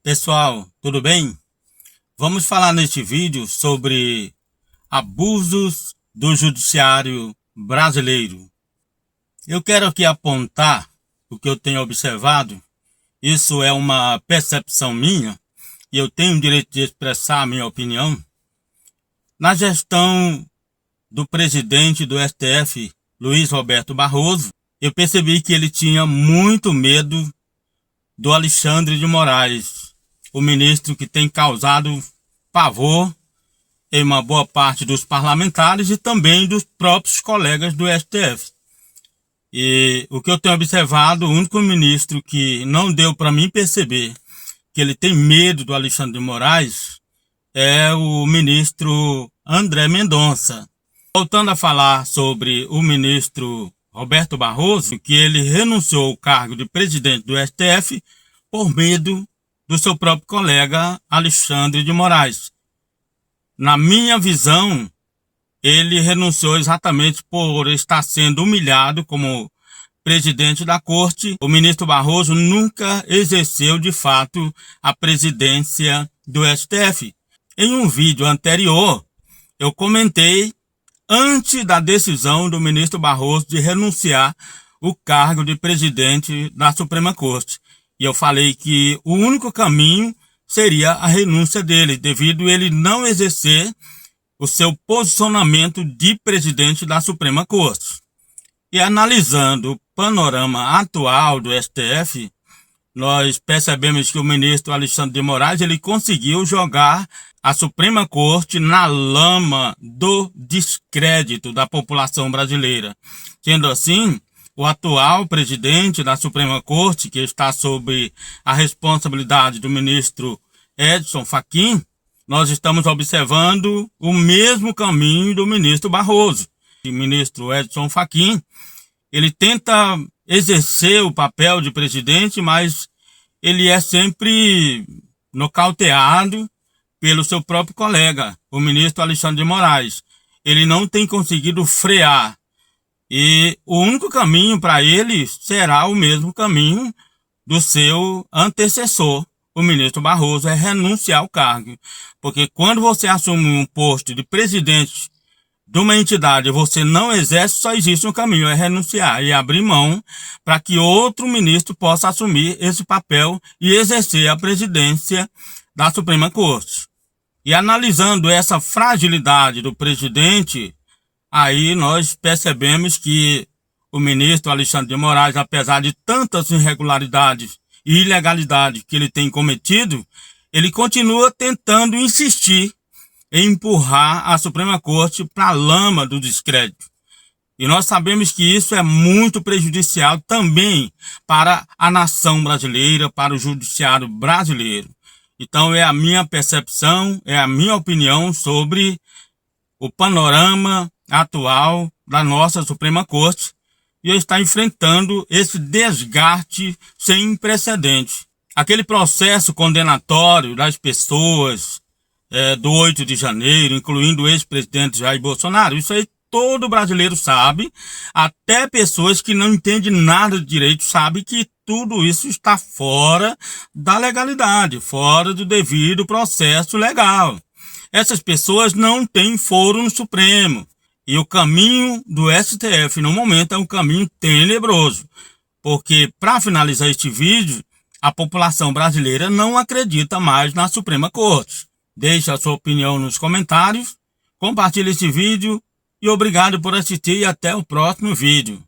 Pessoal, tudo bem? Vamos falar neste vídeo sobre abusos do judiciário brasileiro. Eu quero aqui apontar o que eu tenho observado. Isso é uma percepção minha e eu tenho o direito de expressar a minha opinião. Na gestão do presidente do STF, Luiz Roberto Barroso, eu percebi que ele tinha muito medo do Alexandre de Moraes, o ministro que tem causado pavor em uma boa parte dos parlamentares e também dos próprios colegas do STF. E o que eu tenho observado, o único ministro que não deu para mim perceber que ele tem medo do Alexandre de Moraes é o ministro André Mendonça. Voltando a falar sobre o ministro Roberto Barroso, que ele renunciou ao cargo de presidente do STF por medo do seu próprio colega Alexandre de Moraes. Na minha visão, ele renunciou exatamente por estar sendo humilhado como presidente da corte. O ministro Barroso nunca exerceu de fato a presidência do STF. Em um vídeo anterior, eu comentei antes da decisão do ministro Barroso de renunciar o cargo de presidente da Suprema Corte. E eu falei que o único caminho seria a renúncia dele, devido a ele não exercer o seu posicionamento de presidente da Suprema Corte. E analisando o panorama atual do STF, nós percebemos que o ministro Alexandre de Moraes ele conseguiu jogar a Suprema Corte na lama do descrédito da população brasileira. Sendo assim, o atual presidente da Suprema Corte, que está sob a responsabilidade do ministro Edson Fachin, nós estamos observando o mesmo caminho do ministro Barroso. O ministro Edson Fachin, ele tenta exercer o papel de presidente, mas ele é sempre nocauteado pelo seu próprio colega, o ministro Alexandre de Moraes. Ele não tem conseguido frear. E o único caminho para ele será o mesmo caminho do seu antecessor, o ministro Barroso, é renunciar ao cargo. Porque quando você assume um posto de presidente de uma entidade e você não exerce, só existe um caminho, é renunciar e abrir mão para que outro ministro possa assumir esse papel e exercer a presidência da Suprema Corte. E analisando essa fragilidade do presidente, aí nós percebemos que o ministro Alexandre de Moraes, apesar de tantas irregularidades e ilegalidades que ele tem cometido, ele continua tentando insistir em empurrar a Suprema Corte para a lama do descrédito. E nós sabemos que isso é muito prejudicial também para a nação brasileira, para o judiciário brasileiro. Então é a minha percepção, é a minha opinião sobre o panorama atual da nossa Suprema Corte e está enfrentando esse desgaste sem precedentes. Aquele processo condenatório das pessoas do 8 de janeiro, incluindo o ex-presidente Jair Bolsonaro, isso aí todo brasileiro sabe, até pessoas que não entendem nada de direito sabem que tudo isso está fora da legalidade, fora do devido processo legal. Essas pessoas não têm foro no Supremo. E o caminho do STF no momento é um caminho tenebroso. Porque, para finalizar este vídeo, a população brasileira não acredita mais na Suprema Corte. Deixe a sua opinião nos comentários, compartilhe esse vídeo e obrigado por assistir e até o próximo vídeo.